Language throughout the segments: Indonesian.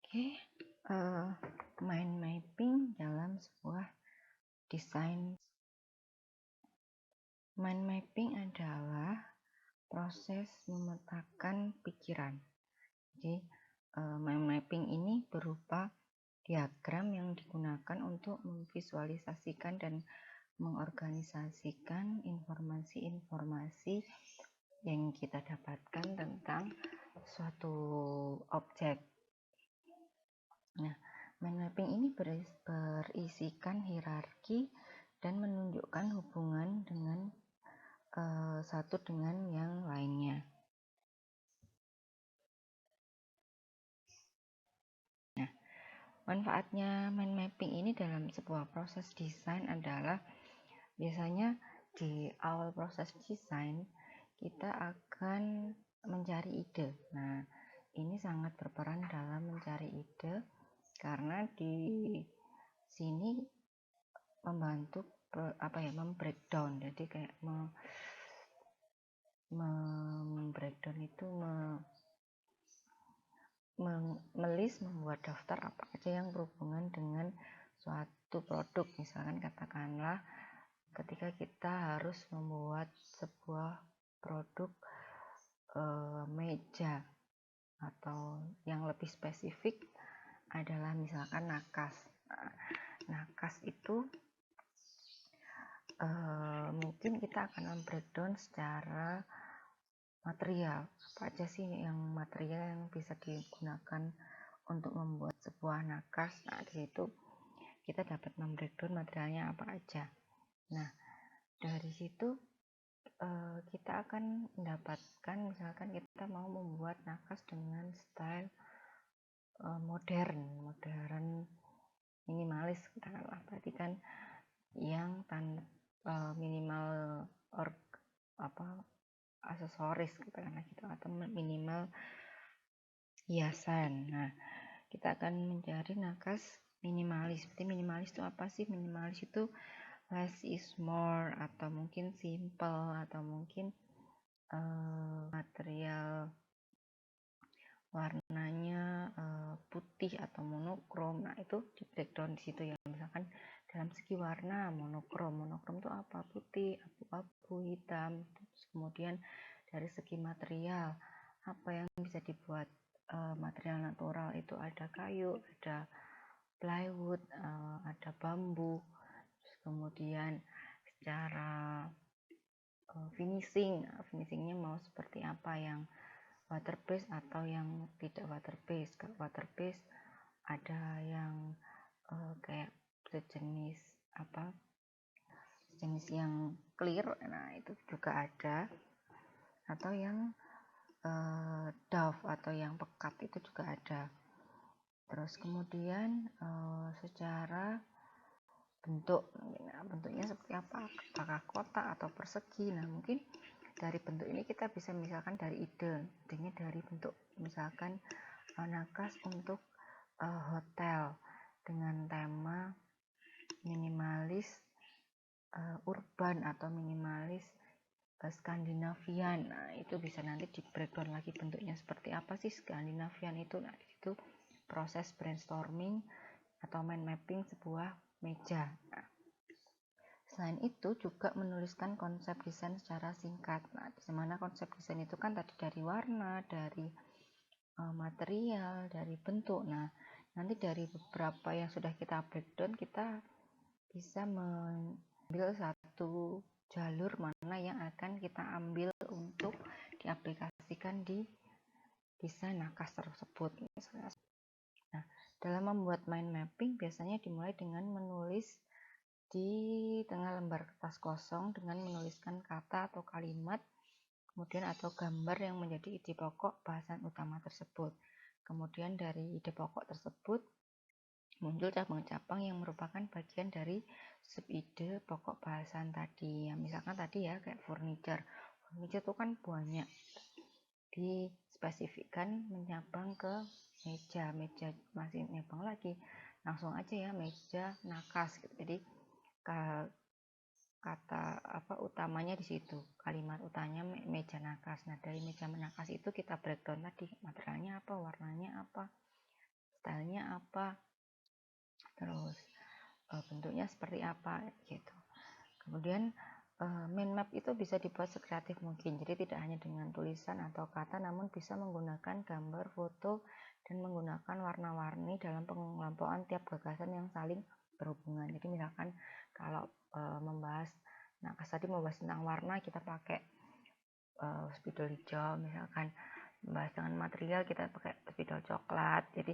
Oke, mind mapping dalam sebuah desain. Mind mapping adalah proses memetakan pikiran. Jadi, mind mapping ini berupa diagram yang digunakan untuk memvisualisasikan dan mengorganisasikan informasi-informasi yang kita dapatkan tentang suatu objek. Nah, mind mapping ini berisikan hierarki dan menunjukkan hubungan dengan satu dengan yang lainnya. Nah, manfaatnya mind mapping ini dalam sebuah proses desain adalah biasanya di awal proses desain kita akan mencari ide. Nah, ini sangat berperan dalam mencari ide karena di sini membantu membreakdown. Jadi kayak membreakdown itu membuat daftar apa aja yang berhubungan dengan suatu produk. Misalkan katakanlah ketika kita harus membuat sebuah produk meja, atau yang lebih spesifik adalah misalkan nakas. Nakas itu mungkin kita akan membreakdown secara material, apa aja sih yang material yang bisa digunakan untuk membuat sebuah nakas. Nah, di situ kita dapat membreakdown materialnya apa aja. Nah, dari situ kita akan mendapatkan, misalkan kita mau membuat nakas dengan style modern minimalis, katakanlah. Berarti kan yang minimal aksesoris, katakanlah gitu, atau minimal hiasan. Nah, kita akan mencari nakas minimalis. Berarti minimalis itu apa sih? Minimalis itu less is more, atau mungkin simple, atau mungkin material warnanya putih atau monokrom. Nah, itu di breakdown di situ ya. Misalkan dalam segi warna monokrom itu apa? Putih, abu-abu, hitam. Terus kemudian dari segi material apa yang bisa dibuat material natural itu ada kayu, ada plywood, ada bambu. Terus kemudian secara finishingnya mau seperti apa, yang water base atau yang tidak water base. Kalau water base ada yang kayak sejenis yang clear, nah itu juga ada, atau yang doff atau yang pekat itu juga ada. Terus kemudian secara bentuk, nah, bentuknya seperti apa, apakah kotak atau persegi. Nah, mungkin dari bentuk ini kita bisa misalkan dari idenya dari bentuk, misalkan nakas untuk hotel dengan tema minimalis urban atau minimalis Skandinavian. Nah, itu bisa nanti di breakdown lagi bentuknya seperti apa sih Skandinavian itu. Nah, itu proses brainstorming atau mind mapping sebuah meja. Nah, selain itu juga menuliskan konsep desain secara singkat. Nah, di mana konsep desain itu kan tadi dari warna, dari material, dari bentuk. Nah, nanti dari beberapa yang sudah kita breakdown, kita bisa mengambil satu jalur mana yang akan kita ambil untuk diaplikasikan di desain nakas tersebut. Nah, dalam membuat mind mapping biasanya dimulai dengan menulis di tengah lembar kertas kosong dengan menuliskan kata atau kalimat, kemudian atau gambar yang menjadi ide pokok bahasan utama tersebut. Kemudian dari ide pokok tersebut muncul cabang-cabang yang merupakan bagian dari sub-ide pokok bahasan tadi. Ya, misalkan tadi ya kayak furniture itu kan banyak, dispesifikkan menyabang ke meja masih nyabang lagi, langsung aja ya meja nakas gitu. Jadi kata utamanya di situ, kalimat utamanya meja nakas. Nah, dari meja nakas itu kita breakdown tadi materialnya apa, warnanya apa, stylenya apa, terus bentuknya seperti apa gitu. Kemudian mind map itu bisa dibuat sekreatif mungkin, jadi tidak hanya dengan tulisan atau kata, namun bisa menggunakan gambar, foto, dan menggunakan warna-warni dalam pengelompokan tiap gagasan yang saling berhubungan. Jadi misalkan kalau membahas, nah tadi membahas tentang warna, kita pakai spidol hijau, misalkan membahas dengan material kita pakai spidol coklat, jadi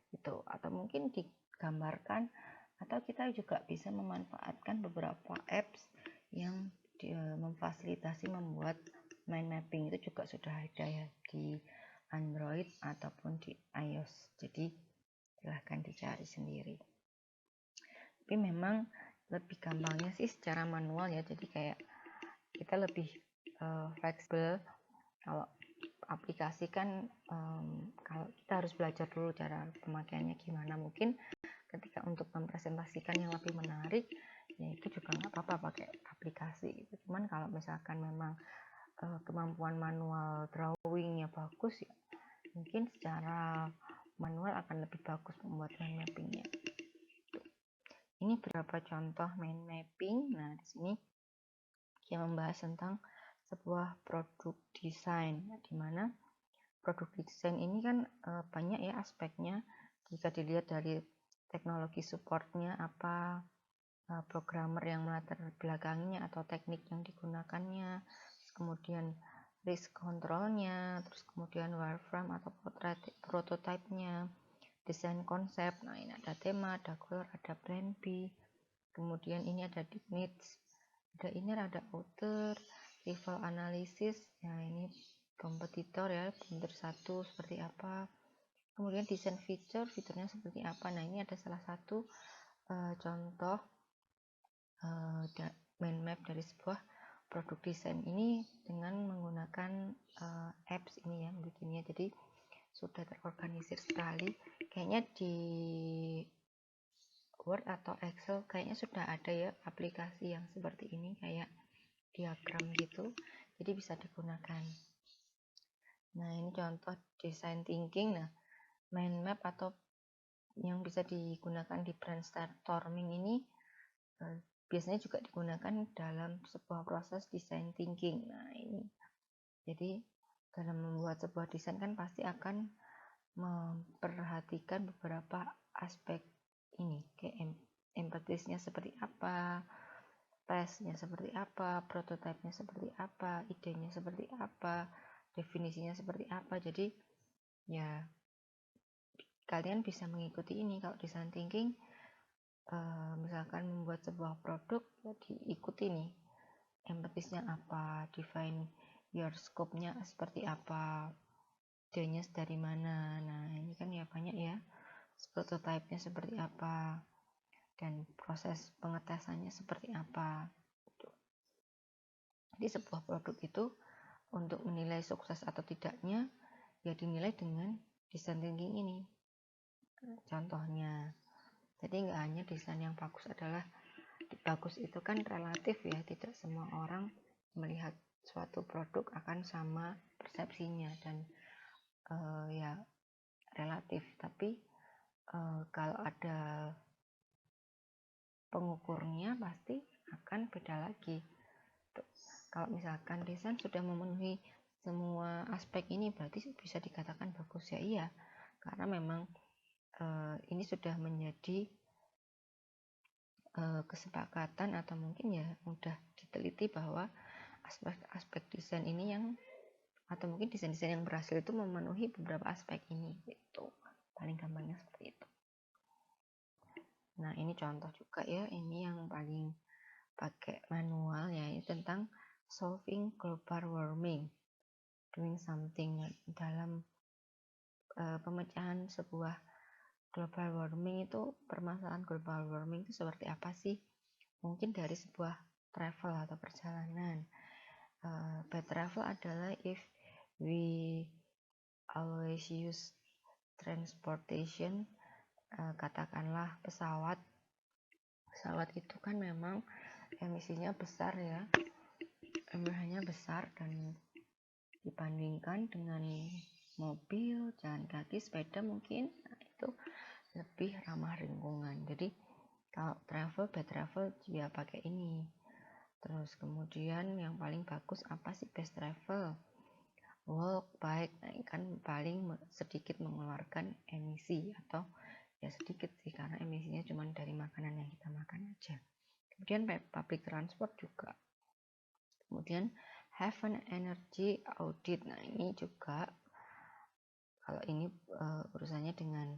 itu. Atau mungkin digambarkan, atau kita juga bisa memanfaatkan beberapa apps yang memfasilitasi membuat mind mapping. Itu juga sudah ada ya di Android ataupun di iOS, jadi silahkan dicari sendiri. Tapi memang lebih gampangnya sih secara manual ya, jadi kayak kita lebih fleksibel. Kalau aplikasi kan kalau kita harus belajar dulu cara pemakaiannya gimana, mungkin ketika untuk mempresentasikan yang lebih menarik ya itu juga nggak apa-apa pakai aplikasi gitu. Cuman kalau misalkan memang kemampuan manual drawingnya bagus ya mungkin secara manual akan lebih bagus membuat mind mappingnya. Ini beberapa contoh mind mapping. Nah di sini kita membahas tentang sebuah produk desain, di mana produk desain ini kan banyak ya aspeknya. Jika dilihat dari teknologi supportnya apa, programmer yang melatar belakanginya atau teknik yang digunakannya, kemudian risk controlnya, terus kemudian wireframe atau prototype-nya, desain konsep. Nah ini ada tema, ada color, ada plan B, kemudian ini ada deep needs, ada inner, ada outer, rival analysis. Nah ini kompetitor ya, vendor satu seperti apa, kemudian desain fiturnya seperti apa. Nah ini ada salah satu contoh mind map dari sebuah produk desain ini dengan menggunakan apps ini ya, bikinnya. Jadi sudah terorganisir sekali, kayaknya di Word atau Excel kayaknya sudah ada ya aplikasi yang seperti ini, kayak diagram gitu, jadi bisa digunakan. Nah ini contoh design thinking. Nah mind map atau yang bisa digunakan di brainstorming ini biasanya juga digunakan dalam sebuah proses design thinking. Nah ini jadi dalam membuat sebuah desain kan pasti akan memperhatikan beberapa aspek ini, kayak empathisnya seperti apa, testnya seperti apa, prototype-nya seperti apa, idenya seperti apa, definisinya seperti apa. Jadi ya kalian bisa mengikuti ini. Kalau design thinking misalkan membuat sebuah produk ya diikuti nih, empathisnya apa, define your scope-nya seperti apa, idenya dari mana. Nah ini kan ya banyak ya, prototype-nya seperti apa, dan proses pengetesannya seperti apa. Jadi sebuah produk itu untuk menilai sukses atau tidaknya ya dinilai dengan design thinking ini. Contohnya, jadi nggak hanya desain yang bagus itu kan relatif ya, tidak semua orang melihat suatu produk akan sama persepsinya, dan ya relatif. Tapi kalau ada pengukurnya pasti akan beda lagi. Kalau misalkan desain sudah memenuhi semua aspek ini berarti bisa dikatakan bagus ya. Iya, karena memang ini sudah menjadi kesepakatan atau mungkin ya mudah diteliti bahwa aspek-aspek desain ini yang, atau mungkin desain-desain yang berhasil itu memenuhi beberapa aspek ini gitu. Paling gampangnya seperti itu. Nah ini contoh juga ya, ini yang paling pakai manual ya, ini tentang solving global warming, doing something dalam pemecahan sebuah global warming. Itu permasalahan global warming itu seperti apa sih? Mungkin dari sebuah travel atau perjalanan. By travel adalah if we always use transportation, katakanlah pesawat itu kan memang emisinya besar ya, emisinya besar, dan dibandingkan dengan mobil, jalan kaki, sepeda mungkin, nah, itu lebih ramah lingkungan. Jadi kalau travel, best travel dia pakai ini. Terus kemudian yang paling bagus apa sih best travel? Walk, bike, nah kan paling sedikit mengeluarkan emisi, atau ya sedikit sih karena emisinya cuma dari makanan yang kita makan aja. Kemudian public transport juga. Kemudian have an energy audit. Nah ini juga kalau ini urusannya dengan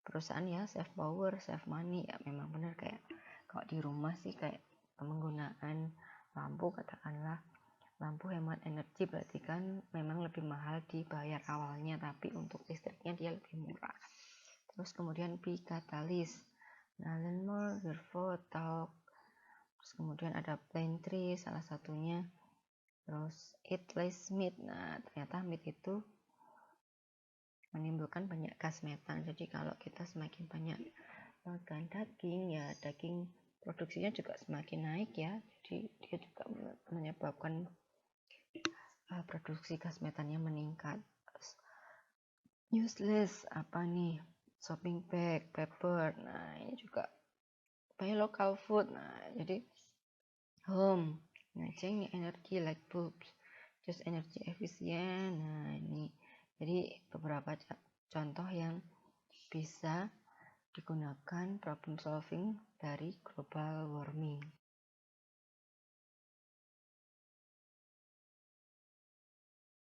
perusahaan ya, save power, save money, ya memang benar. Kayak kalau di rumah sih kayak penggunaan lampu, katakanlah lampu hemat energi, berarti kan memang lebih mahal dibayar awalnya, tapi untuk listriknya dia lebih murah. Terus kemudian be catalyst, nah learn more, therefore talk. Terus kemudian ada plant tree salah satunya. Terus eat less meat, nah ternyata meat itu menimbulkan banyak gas metan. Jadi kalau kita semakin banyak makan daging, ya daging produksinya juga semakin naik ya. Jadi dia juga menyebabkan produksi gas metannya meningkat. Useless apa nih? Shopping bag, paper. Nah ini juga buy local food. Nah jadi home. Nah change energy like bulbs, just energy efisien. Nah ini jadi beberapa contoh yang bisa digunakan problem solving dari global warming.